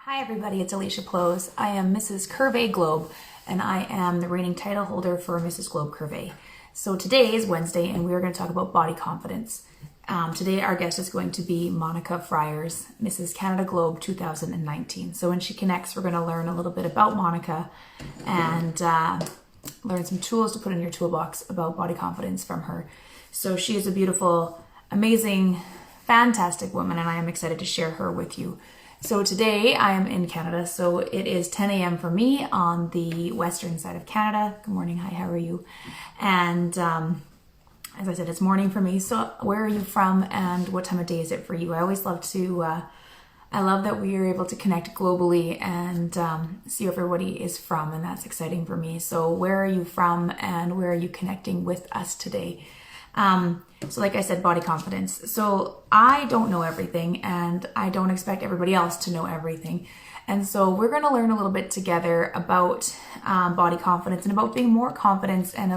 Hi everybody, it's Alicia Plosz. I am Mrs. Curvey Globe and I am the reigning title holder for Mrs. Globe Curvey. So today is Wednesday and we are going to talk about body confidence. Today our guest is going to be Monica Friars, Mrs. Canada Globe 2019. So when she connects, we're going to learn a little bit about Monica and learn some tools to put in your toolbox about body confidence from her. So she is a beautiful, amazing, fantastic woman and I am excited to share her with you. So today I am in Canada, so it is 10 a.m. for me on the western side of Canada. Good morning, hi, how are you? And as I said, it's morning for me. So where are you from and what time of day is it for you? I always love to, I love that we are able to connect globally and see where everybody is from, and that's exciting for me. So where are you from and where are you connecting with us today? So like I said, body confidence. So I don't know everything and I don't expect everybody else to know everything. And so we're going to learn a little bit together about body confidence and about being more confident, and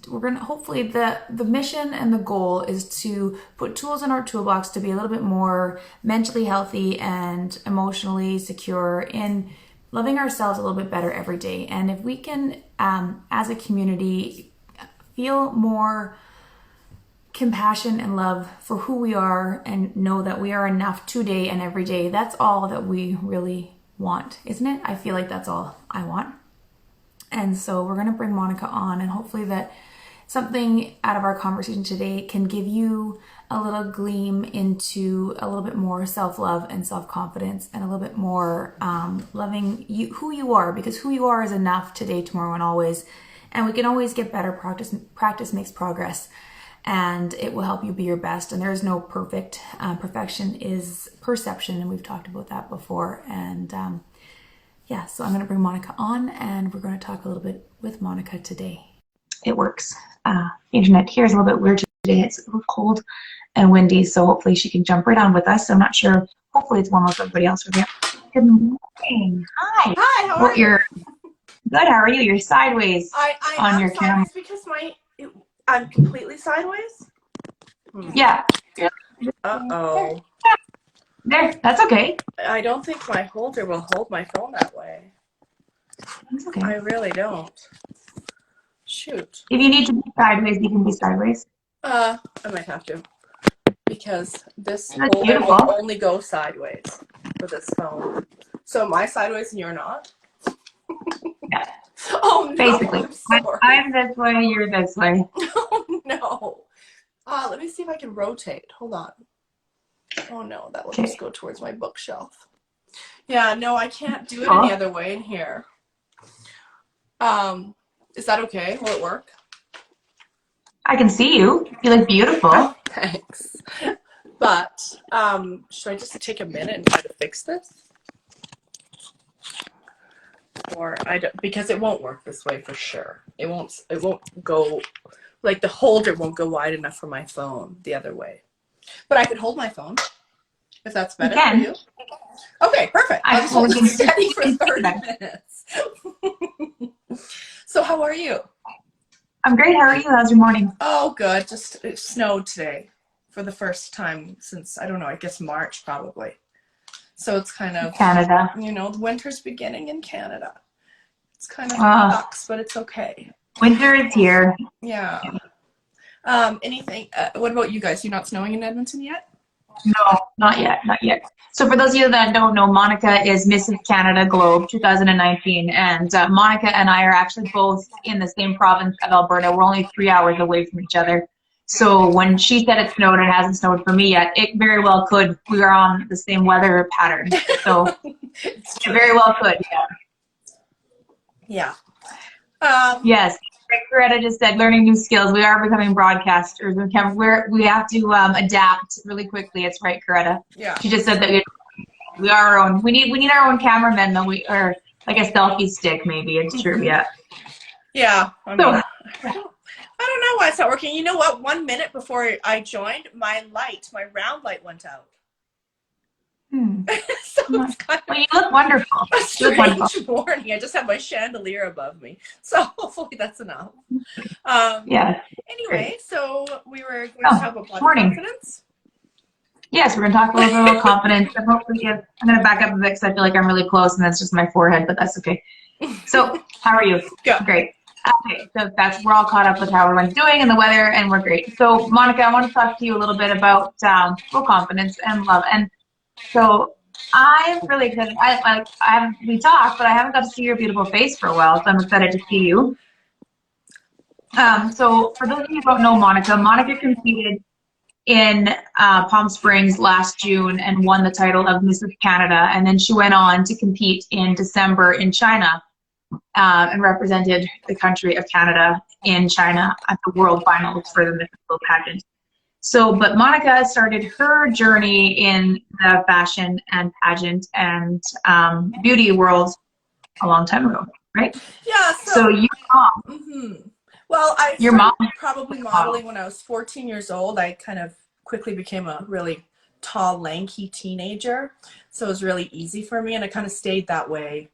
we're going to, hopefully the mission and the goal is to put tools in our toolbox to be a little bit more mentally healthy and emotionally secure in loving ourselves a little bit better every day. And if we can, as a community, feel more compassion and love for who we are and know that we are enough today and every day, that's all that we really want, isn't it? I feel like that's all I want. And so we're going to bring Monica on, and hopefully that something out of our conversation today can give you a little gleam into a little bit more self-love and self-confidence and a little bit more loving you, who you are, because who you are is enough today, tomorrow, and always. And we can always get better. Practice makes progress, and it will help you be your best. And there is no perfect. Perfection is perception, and we've talked about that before. And yeah, so I'm going to bring Monica on, and we're going to talk a little bit with Monica today. It works. Internet here is a little bit weird today. It's a little cold and windy, so hopefully she can jump right on with us. I'm not sure. Hopefully it's warm with everybody else over there. Good morning. Hi. Hi, how are you? Good, how are you? You're sideways I on am your camera. sideways because I'm completely sideways? Yeah. Uh-oh. There, that's okay. I don't think my holder will hold my phone that way. That's okay. I really don't. Shoot. If you need to be sideways, you can be sideways. I might have to. Because this That's holder beautiful. will only go sideways for this phone. So am I sideways and you're not? Yeah. Oh no, Basically. I'm sorry. I'm this way, you're this way. Oh no. Let me see if I can rotate. Hold on. Oh no, that will just go towards my bookshelf. Yeah, no, I can't do it any other way in here. Is that okay? Will it work? I can see you. You look beautiful. Oh, thanks. But should I just take a minute and try to fix this? Or I don't, because it won't work this way for sure. It won't go, like the holder won't go wide enough for my phone the other way. But I could hold my phone if that's better for you. Okay, perfect. I'll just hold it steady for 30 minutes. So how are you? I'm great. How are you? How's your morning? Oh, good. Just it snowed today for the first time since, I don't know, I guess March probably. So it's kind of Canada. You know, the winter's beginning in Canada. It's kind of sucks, but it's okay. Winter is here. Yeah. Anything? What about you guys? You're not snowing in Edmonton yet? No, not yet. Not yet. So for those of you that don't know, Monica is Mrs. Canada Globe 2019, and Monica and I are actually both in the same province of Alberta. We're only 3 hours away from each other. So when she said it snowed, it hasn't snowed for me yet. It very well could. We are on the same weather pattern. So it very well could, yeah. Yes. Like Coretta just said, learning new skills. We are becoming broadcasters. We have to adapt really quickly. It's right, Coretta. Yeah. She just said that we are our own. We need our own cameramen, though. Or like a selfie stick, maybe. It's true. Yeah. Yeah. I mean, I don't know why it's not working. You know what? 1 minute before I joined, my round light went out. So it's kind of you look wonderful. a strange morning. I just have my chandelier above me. So hopefully that's enough. Yeah. Anyway, so we were going to talk about body confidence. Yes, we're going to talk a little bit about confidence. And hopefully, yeah, I'm going to back up a bit because I feel like I'm really close and that's just my forehead, but that's okay. So, how are you? Go. Great. Okay, so we're all caught up with how everyone's doing and the weather, and we're great. So, Monica, I want to talk to you a little bit about well, confidence and love. And so, I'm really excited. We talked, but I haven't got to see your beautiful face for a while, so I'm excited to see you. So, for those of you who don't know Monica, Monica competed in Palm Springs last June and won the title of Mrs. Canada. And then she went on to compete in December in China and represented the country of Canada in China at the World Finals for the Mrs. Globe pageant. So, but Monica started her journey in the fashion and pageant and beauty world a long time ago, right? Yeah. So your mom. Mm-hmm. Well, I your started mom probably modeling when I was 14 years old. I kind of quickly became a really tall, lanky teenager. So it was really easy for me. And I kind of stayed that way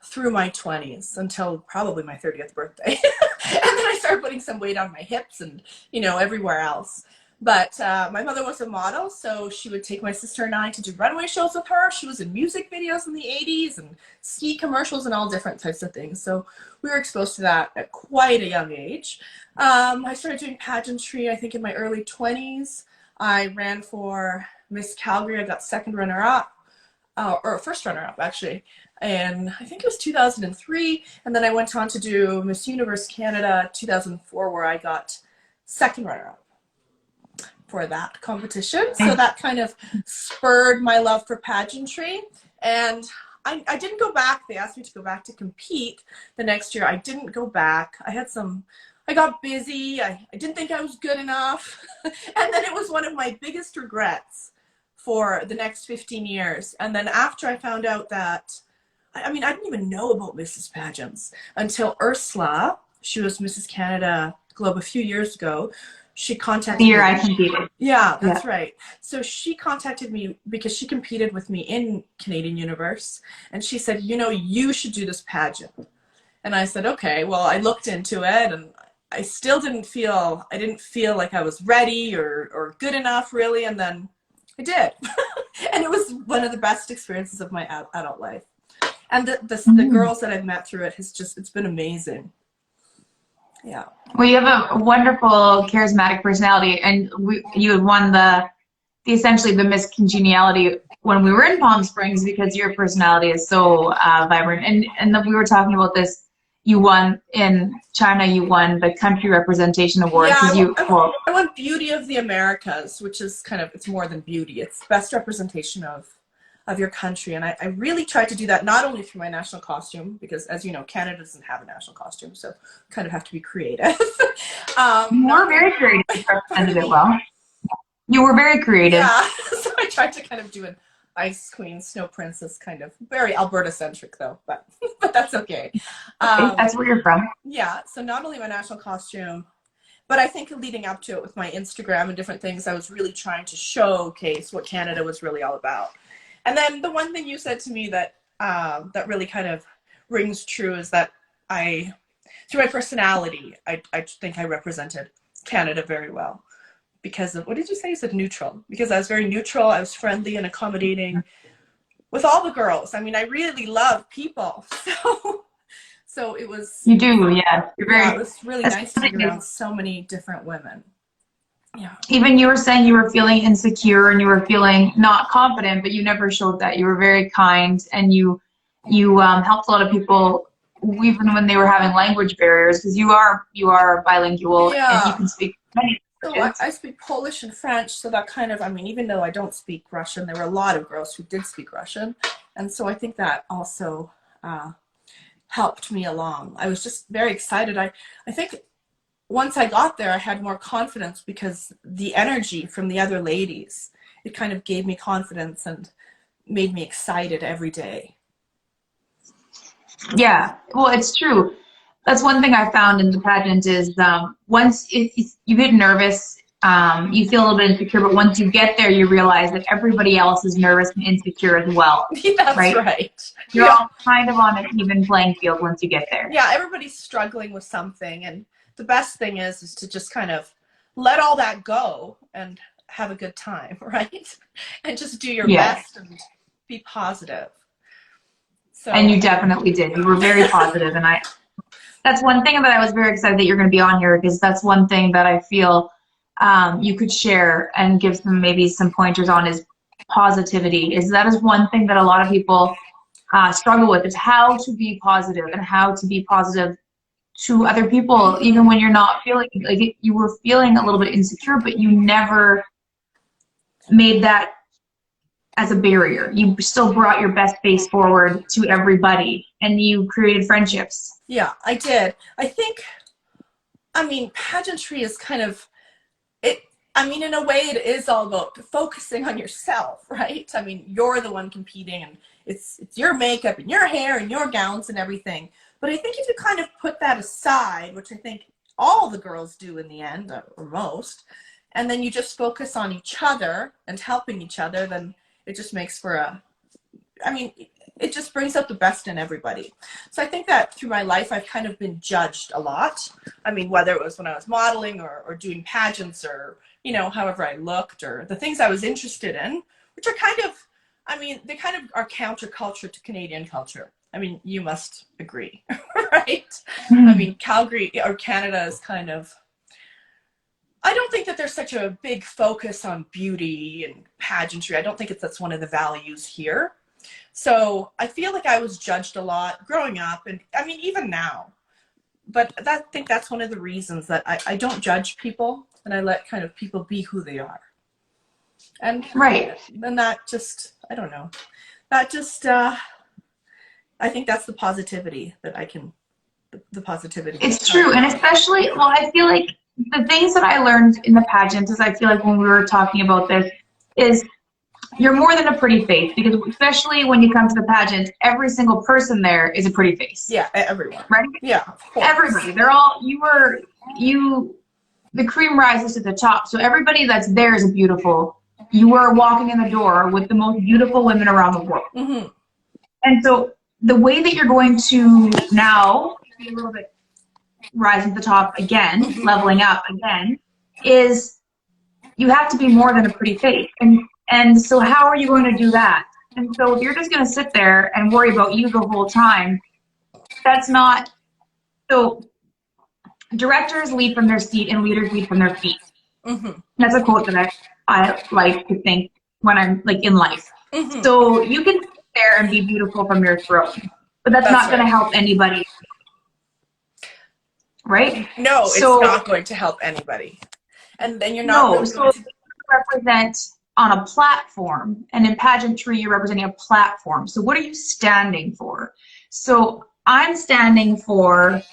through my 20s until probably my 30th birthday. And then I started putting some weight on my hips and, everywhere else. But my mother was a model, so she would take my sister and I to do runway shows with her. She was in music videos in the 80s and ski commercials and all different types of things. So we were exposed to that at quite a young age. I started doing pageantry, I think, in my early 20s. I ran for Miss Calgary. I got second runner-up, or first runner-up, actually. And I think it was 2003. And then I went on to do Miss Universe Canada 2004, where I got second runner-up for that competition. So that kind of spurred my love for pageantry. And I didn't go back. They asked me to go back to compete the next year. I didn't go back. I got busy. I didn't think I was good enough. And then it was one of my biggest regrets for the next 15 years. And then after I found out that, I didn't even know about Mrs. Pageants until Ursula, she was Mrs. Canada Globe a few years ago. She contacted me. I competed. Yeah, that's right. So she contacted me because she competed with me in Canadian Universe. And she said, you should do this pageant. And I said, okay. Well, I looked into it and I still didn't feel like I was ready or good enough, really. And then I did. And it was one of the best experiences of my adult life. And the girls that I've met through it, it's been amazing. Yeah. Well, you have a wonderful, charismatic personality, and you had won essentially the Miss Congeniality when we were in Palm Springs because your personality is so vibrant. And then we were talking about this. You won in China. You won the Country Representation Award. Yeah, I won Beauty of the Americas, which is it's more than beauty. It's best representation of your country. And I really tried to do that not only through my national costume, because as you know, Canada doesn't have a national costume, so kind of have to be creative. You were very creative. You represented it well. You were very creative. Yeah, so I tried to kind of do an Ice Queen, Snow Princess, kind of very Alberta-centric though, but that's okay. That's where you're from. Yeah, so not only my national costume, but I think leading up to it with my Instagram and different things, I was really trying to showcase what Canada was really all about. And then the one thing you said to me that that really kind of rings true is that through my personality, I think I represented Canada very well because of, what did you say? You said neutral. Because I was very neutral. I was friendly and accommodating with all the girls. I really love people. So it was. You do, yeah. It was really nice to be around so many different women. Yeah. Even you were saying you were feeling insecure and you were feeling not confident, but you never showed that. You were very kind and you helped a lot of people even when they were having language barriers because you are bilingual and you can speak many languages. So I speak Polish and French, so that kind of, even though I don't speak Russian, there were a lot of girls who did speak Russian. And so I think that also helped me along. I was just very excited. I think once I got there, I had more confidence because the energy from the other ladies, it kind of gave me confidence and made me excited every day. Yeah, well, it's true. That's one thing I found in the pageant is once you get nervous, you feel a little bit insecure, but once you get there, you realize that everybody else is nervous and insecure as well. That's right. You're all kind of on an even playing field once you get there. Yeah, everybody's struggling with something, and the best thing is to just kind of let all that go and have a good time, right? And just do your Yes. best and be positive. So And you definitely did. You were very positive, and that's one thing that I was very excited that you're going to be on here, because that's one thing that I feel you could share and give maybe some pointers on is positivity. That is one thing that a lot of people struggle with, is how to be positive and how to be positive to other people, even when you're not feeling like you were feeling a little bit insecure, but you never made that as a barrier. You still brought your best face forward to everybody, and you created friendships. yeah, I did. I think, I mean, pageantry is kind of it. I mean, in a way, it is all about focusing on yourself, right? I mean, you're the one competing, and it's your makeup and your hair and your gowns and everything. But I think if you kind of put that aside, which I think all the girls do in the end, or most, and then you just focus on each other and helping each other, then it just makes for it just brings out the best in everybody. So I think that through my life, I've kind of been judged a lot. I mean, whether it was when I was modeling or doing pageants, or, however I looked, or the things I was interested in, which are kind of, they kind of are counterculture to Canadian culture. I mean, you must agree, right? Mm-hmm. I mean, Calgary or Canada is kind of, I don't think that there's such a big focus on beauty and pageantry. I don't think that's one of the values here. So I feel like I was judged a lot growing up, and I mean, even now. But I think that's one of the reasons that I don't judge people, and I let kind of people be who they are. And right. And that just, I don't know. That just, I think that's the positivity that the positivity. It's true. And especially, well, I feel like the things that I learned in the pageant is, I feel like when we were talking about this, is you're more than a pretty face, because especially when you come to the pageant, every single person there is a pretty face. Yeah, everyone. Right? Yeah, of course. Everybody. They're all, the cream rises to the top. So everybody that's there is beautiful. You are walking in the door with the most beautiful women around the world. Mm-hmm. And so the way that you're going to now be a little bit rising to the top again, Mm-hmm. leveling up again, is you have to be more than a pretty face. And so how are you going to do that? And so if you're just going to sit there and worry about you the whole time, that's not, so directors lead from their seat and leaders lead from their feet. Mm-hmm. That's a quote that I like to think when I'm like in life. Mm-hmm. So you can sit there and be beautiful from your throne, but that's not going to help anybody. Right? No, it's not going to help anybody. And then you're not. No, so you represent on a platform, and in pageantry, you're representing a platform. So what are you standing for? So I'm standing for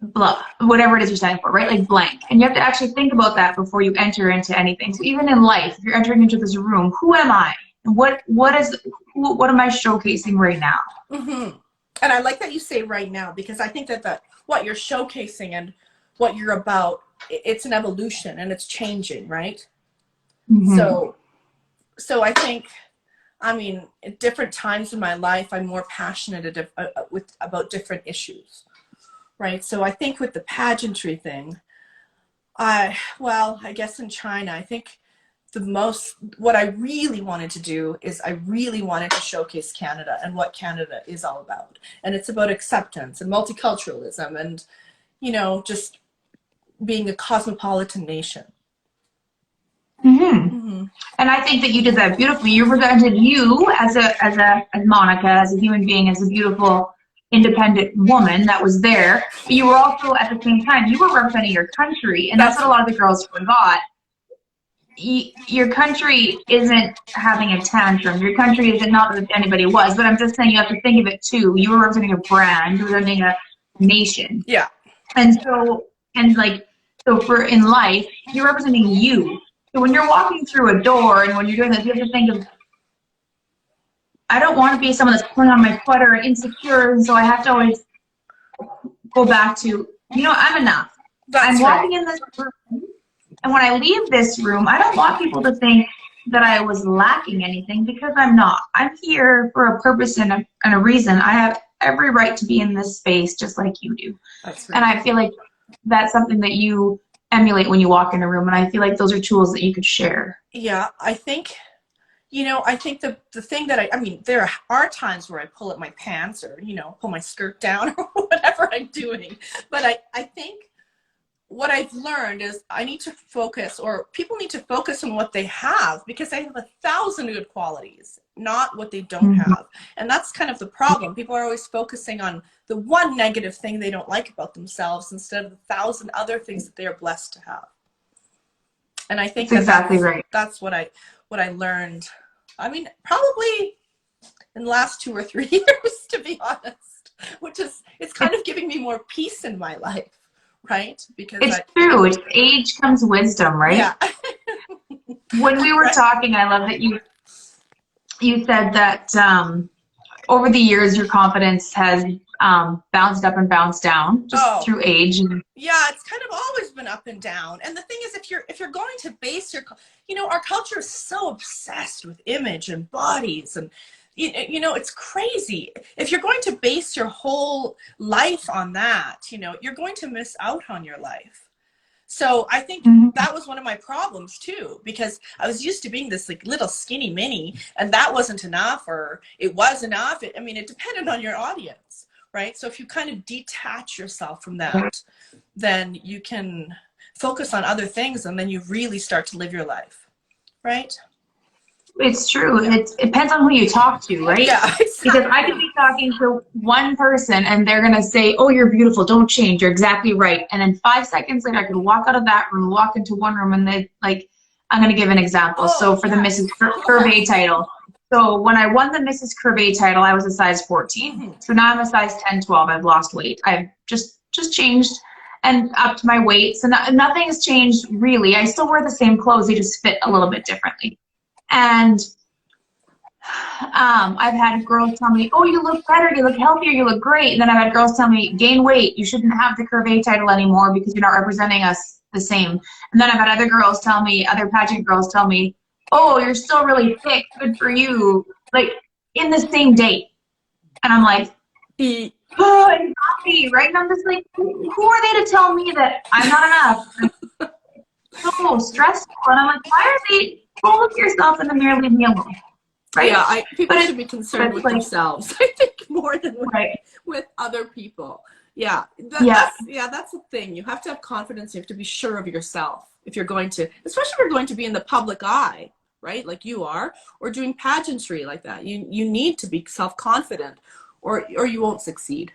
blah, whatever it is you're standing for, right? Like blank. And you have to actually think about that before you enter into anything. So even in life, if you're entering into this room, who am I? And what am I showcasing right now? Mm-hmm. And I like that you say right now, because I think that what you're showcasing and what you're about, it's an evolution and it's changing, right? Mm-hmm. So I think, at different times in my life, I'm more passionate about different issues, right? So I think with the pageantry thing, I guess in China, I think what I really wanted to do is I really wanted to showcase Canada and what Canada is all about. And it's about acceptance and multiculturalism and, just being a cosmopolitan nation. Mm-hmm. Mm-hmm. And I think that you did that beautifully. You represented you as Monica, as a human being, as a beautiful, independent woman that was there. But you were also, at the same time, you were representing your country. And that's what a lot of the girls forgot. Your country isn't having a tantrum. Your country isn't, not that anybody was, but I'm just saying you have to think of it too. You were representing a brand, you were representing a nation. Yeah. And so for in life, you're representing you. So when you're walking through a door and when you're doing this, you have to think of, I don't want to be someone that's pulling on my sweater and insecure, and so I have to always go back to, I'm enough. I'm walking in this room, and when I leave this room, I don't want people to think that I was lacking anything, because I'm not. I'm here for a purpose and a reason. I have every right to be in this space just like you do. That's right. And I feel like that's something that you emulate when you walk in a room. And I feel like those are tools that you could share. Yeah, I think, I think the thing that I mean, there are times where I pull up my pants or, pull my skirt down or whatever I'm doing. But I think what I've learned is I need to focus, or people need to focus on what they have, because they have 1,000 good qualities, not what they don't have. And that's kind of the problem. People are always focusing on the one negative thing they don't like about themselves instead of the 1,000 other things that they are blessed to have. And I think exactly right. That's what I learned. I mean, probably in the last 2 or 3 years, to be honest, it's kind of giving me more peace in my life. Right? Because it's true. With age comes wisdom, right? Yeah. When we were talking, I love that you said that over the years your confidence has bounced up and bounced down just through age. Yeah, it's kind of always been up and down. And the thing is, if you're going to base your, our culture is so obsessed with image and bodies, and it's crazy. If you're going to base your whole life on that, you're going to miss out on your life. So I think that was one of my problems too, because I was used to being this like little skinny mini, and that wasn't enough, or it was enough. It depended on your audience, right? So if you kind of detach yourself from that, then you can focus on other things, and then you really start to live your life, right? It's true. It depends on who you talk to, right? Yeah, exactly. Because I could be talking to one person and they're going to say, oh, you're beautiful, don't change, you're exactly right. And then 5 seconds later, I could walk out of that room, walk into one room, and they I'm going to give an example. So for the Mrs. Curvey title. So when I won the Mrs. Curvey title, I was a size 14. So now I'm a size 10, 12. I've lost weight. I've just changed and upped my weight. So nothing has changed really. I still wear the same clothes. They just fit a little bit differently. And I've had girls tell me, oh, you look better, you look healthier, you look great. And then I've had girls tell me, gain weight, you shouldn't have the Curvey title anymore because you're not representing us the same. And then I've had other girls tell me, other pageant girls tell me, oh, you're still really thick, good for you, like in the same day. And I'm like, oh, exactly, right? And I'm just like, who are they to tell me that I'm not enough? So stressful. And I'm like, why are they? Go look yourself in the mirror, leave me alone. Right? Yeah, people should be concerned with themselves, I think, more than with other people. Yeah, that's the thing. You have to have confidence. You have to be sure of yourself if you're going to, especially if you're going to be in the public eye, right? Like you are, or doing pageantry like that. You need to be self-confident, or you won't succeed,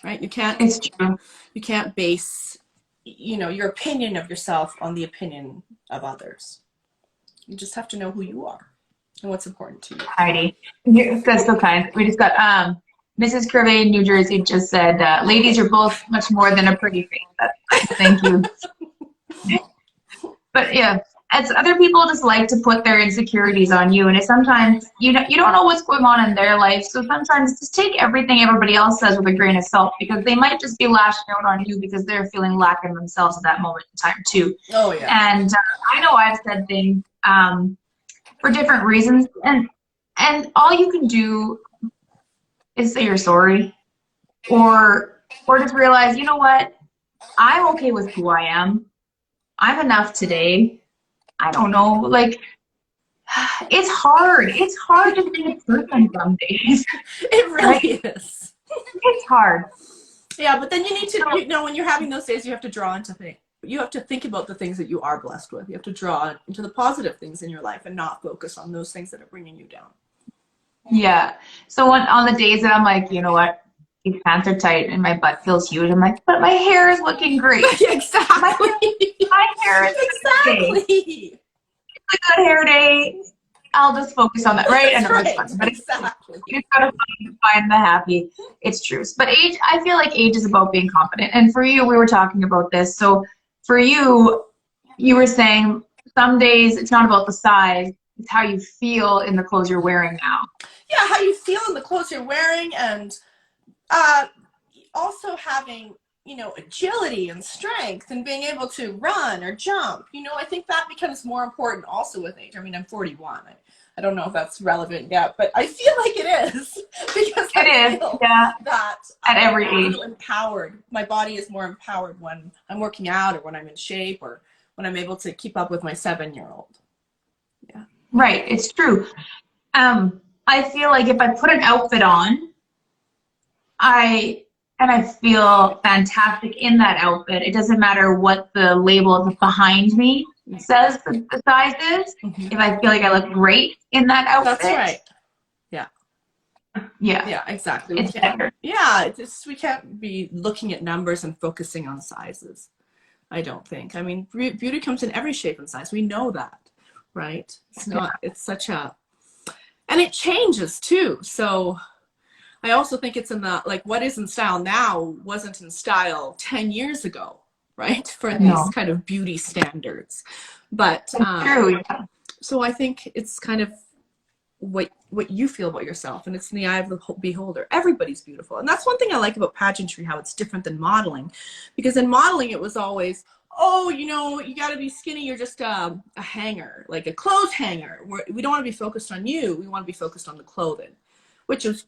right? You can't. It's true. You can't base, your opinion of yourself on the opinion of others. You just have to know who you are and what's important to you. Heidi, that's so kind. We just got Mrs. Curvey in New Jersey just said, ladies, you're both much more than a pretty face. Thank you. But yeah, as other people just like to put their insecurities on you, and it's sometimes you don't know what's going on in their life, so sometimes just take everything everybody else says with a grain of salt, because they might just be lashing out on you because they're feeling lack in themselves at that moment in time too. Oh yeah. And I know I've said things for different reasons, and all you can do is say you're sorry, or just realize, you know what, I'm okay with who I am. I'm enough today. I don't know, like, it's hard. It's hard to be a person some days. It really is. It's hard. Yeah, but then you need to, when you're having those days, you have to draw into things. You have to think about the things that you are blessed with. You have to draw into the positive things in your life and not focus on those things that are bringing you down. Yeah. So on the days that I'm like, you know what, these pants are tight and my butt feels huge, I'm like, but my hair is looking great. Exactly. My hair is exactly. It's a good hair day. I'll just focus on that, right? That's I know it's fun, but exactly. You just gotta find the happy. It's true. But age, I feel like age is about being confident. And for you, we were talking about this. So for you, you were saying some days it's not about the size, it's how you feel in the clothes you're wearing now. Yeah, how you feel in the clothes you're wearing, and also having you know, agility and strength and being able to run or jump. You know, I think that becomes more important also with age. I mean, I'm 41. I don't know if that's relevant yet, but I feel like it is because I feel that at every age. feel empowered. My body is more empowered when I'm working out or when I'm in shape or when I'm able to keep up with my 7-year-old. Yeah. Right. It's true. I feel like if I put an outfit on, I feel fantastic in that outfit. It doesn't matter what the label behind me says the size is. Mm-hmm. If I feel like I look great in that outfit. That's right. Yeah. Yeah. Yeah, exactly. It's better. Yeah, we can't be looking at numbers and focusing on sizes. I don't think. I mean, beauty comes in every shape and size. We know that, right? It's not, it's such a, and it changes too. So I also think it's in the, like, what is in style now wasn't in style 10 years ago, right? For these kind of beauty standards. But, true. Yeah. So I think it's kind of what you feel about yourself, and it's in the eye of the beholder. Everybody's beautiful. And that's one thing I like about pageantry, how it's different than modeling, because in modeling it was always, oh, you know, you got to be skinny, you're just a hanger, like a clothes hanger. We don't want to be focused on you, we want to be focused on the clothing, which was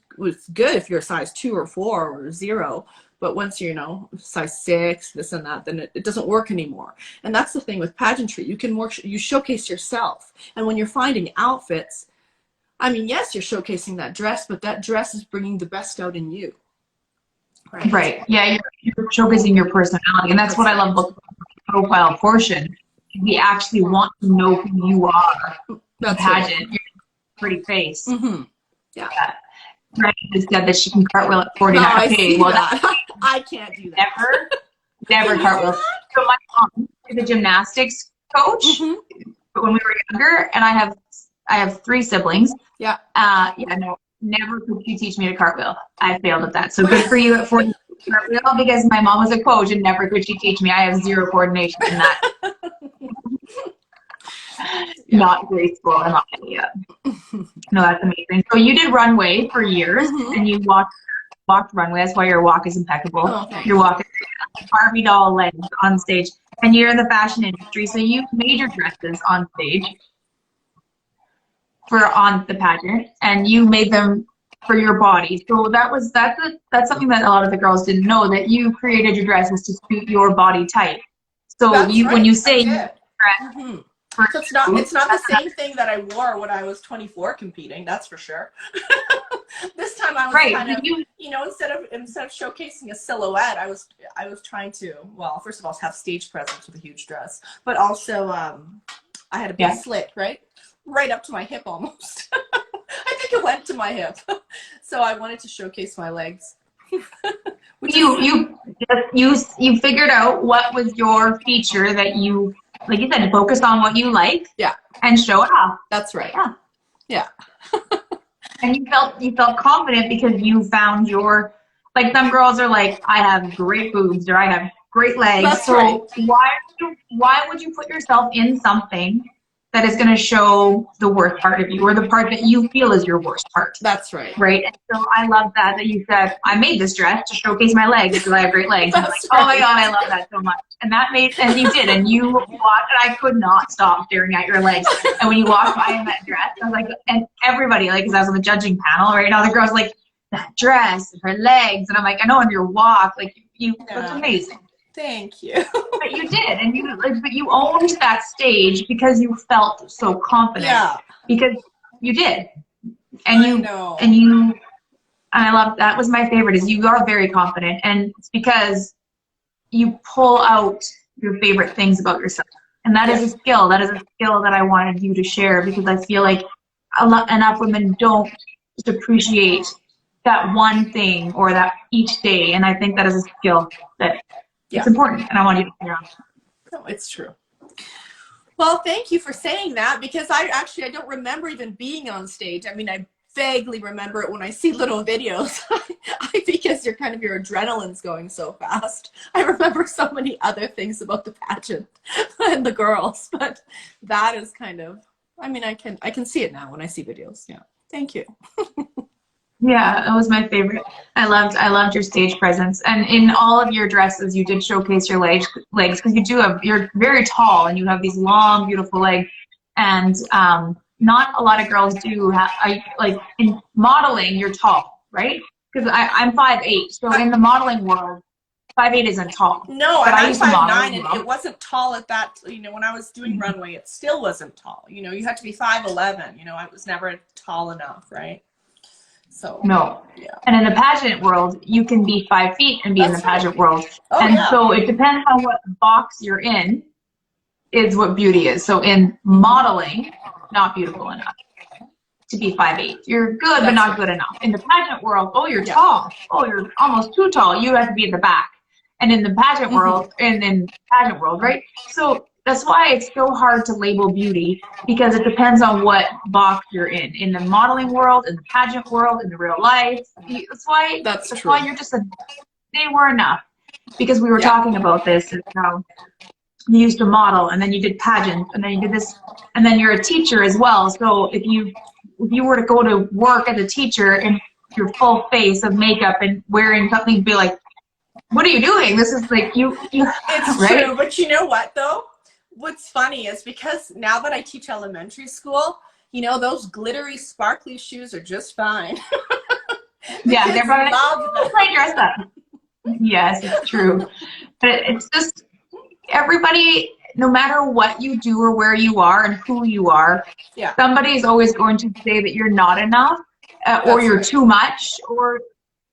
good if you're a size 2 or 4 or 0, but once you're, you know, size 6, this and that, then it doesn't work anymore. And that's the thing with pageantry. You showcase yourself, and when you're finding outfits, I mean, yes, you're showcasing that dress, but that dress is bringing the best out in you. Right. Yeah, you're showcasing your personality. And that's what I love about the profile portion. We actually want to know who you are. That's pageant. Right. Your pretty face. Mm-hmm. Yeah. Right. Just said that she can cartwheel at 49. No, okay, well, that. I can't do that. Never cartwheel. So my mom is a gymnastics coach. Mm-hmm. But when we were younger, and I have 3 siblings. Yeah. No, never could she teach me to cartwheel. I failed at that. So good for you at 40 cartwheel, because my mom was a coach and never could she teach me. I have 0 coordination in that. Not graceful. I'm not yet. No, that's amazing. So you did runway for years, and you walked runway. That's why your walk is impeccable. Oh, you're walking Barbie doll legs on stage, and you're in the fashion industry, so you made your dresses on stage on the pageant, and you made them for your body. So that's something that a lot of the girls didn't know, that you created your dresses to suit your body type. So when you say so it's not the same thing that I wore when I was 24 competing, that's for sure. This time I was kind of, you know, instead of showcasing a silhouette, I was trying to, well, first of all, have stage presence with a huge dress, but also I had a big slit, right up to my hip almost. I think it went to my hip. So I wanted to showcase my legs. You figured out what was your feature that you, like you said, focus on what you like. Yeah. And show it off. That's right. Yeah. And you felt confident because you found your, like, some girls are like, I have great boobs or I have great legs. That's right. Why would you put yourself in something that is going to show the worst part of you, or the part that you feel is your worst part? That's right. Right. And so I love that you said, I made this dress to showcase my legs because I have great legs. And I'm like, oh my God, I love that so much. And and you did. And you walked, and I could not stop staring at your legs. And when you walked by in that dress, I was like, and everybody, like, because I was on the judging panel, right? All the girls like, that dress, her legs. And I'm like, I know on your walk, like, you looked amazing. Thank you. But you did, and you owned that stage because you felt so confident. Yeah. Because you did, and I love that. Was my favorite. Is you are very confident, and it's because you pull out your favorite things about yourself, and that is a skill. That is a skill that I wanted you to share, because I feel like enough women don't just appreciate that one thing or that each day, and I think that is a skill that. It's important, and I want you to hear it. No, it's true. Well, thank you for saying that, because I don't remember even being on stage. I mean, I vaguely remember it when I see little videos, because your adrenaline's going so fast. I remember so many other things about the pageant and the girls, but that is I mean, I can see it now when I see videos. Yeah. Thank you. Yeah, that was my favorite. I loved your stage presence, and in all of your dresses, you did showcase your legs because you're very tall and you have these long, beautiful legs, and not a lot of girls do. Like in modeling, you're tall, right? Because I'm 5'8", so in the modeling world, 5'8" isn't tall. No, But and I I'm used to model 5'9", as and well. it wasn't tall at that. When I was doing runway, it still wasn't tall. You had to be 5'11". I was never tall enough, right? So No. yeah, And in the pageant world, you can be 5 feet and be in the that's right. pageant world. Oh And yeah. so it depends on what box you're in, is what beauty is. So in modeling, not beautiful enough to be 5'8". You're good, but That's not right. good enough. In the pageant world, oh, you're Yeah. tall. Oh, you're almost too tall. You have to be at the back. And in the pageant world, and in pageant world, right? So that's why it's so hard to label beauty, because it depends on what box you're in. In the modeling world, in the pageant world, in the real life. That's why you're just they were enough. Because we were talking about this, and how you used to model, and then you did pageants, and then you did this, and then you're a teacher as well. So if you were to go to work as a teacher in your full face of makeup and wearing something, you'd be like, what are you doing? This is like you It's right? true, but you know what though? What's funny is because now that I teach elementary school, those glittery, sparkly shoes are just fine. Yeah, they're probably love them. play dress up. Yes, it's true. But it's just everybody, no matter what you do or where you are and who you are, somebody is always going to say that you're not enough, or you're too much, or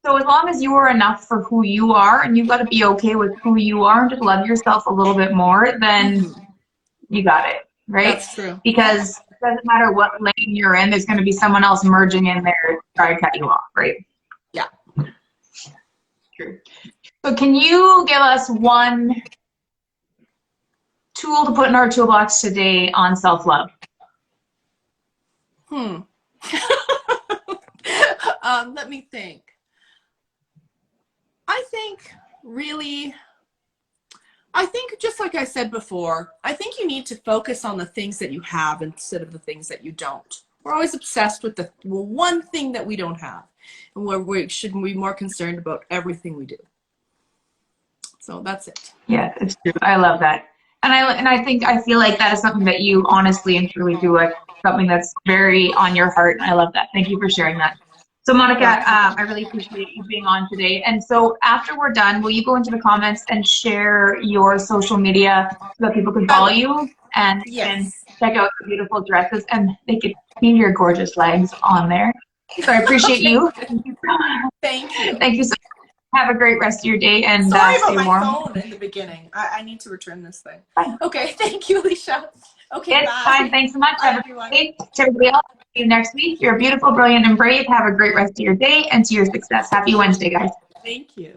so as long as you are enough for who you are, and you've got to be okay with who you are and just love yourself a little bit more, then you got it, right? That's true. Because it doesn't matter what lane you're in, there's going to be someone else merging in there to try to cut you off, right? Yeah. True. So can you give us one tool to put in our toolbox today on self-love? Let me think. I think just like I said before, I think you need to focus on the things that you have instead of the things that you don't. We're always obsessed with the one thing that we don't have, and where we should be more concerned about everything we do. So that's it. Yeah, it's true. I love that. And I feel like that is something that you honestly and truly do, like something that's very on your heart. I love that. Thank you for sharing that. So Monica, I really appreciate you being on today. And so after we're done, will you go into the comments and share your social media so that people can follow you and can check out the beautiful dresses, and they can see your gorgeous legs on there. So I appreciate you. Thank you. Thank you so much. Have a great rest of your day, and sorry about stay my warm. phone in the beginning. I need to return this thing. Fine. Okay, thank you, Alicia. Okay, it's bye. fine. Thanks so much. Bye, Have a great day. To everybody else, see you next week. You're beautiful, brilliant, and brave. Have a great rest of your day and to your success. Happy Wednesday, guys. Thank you.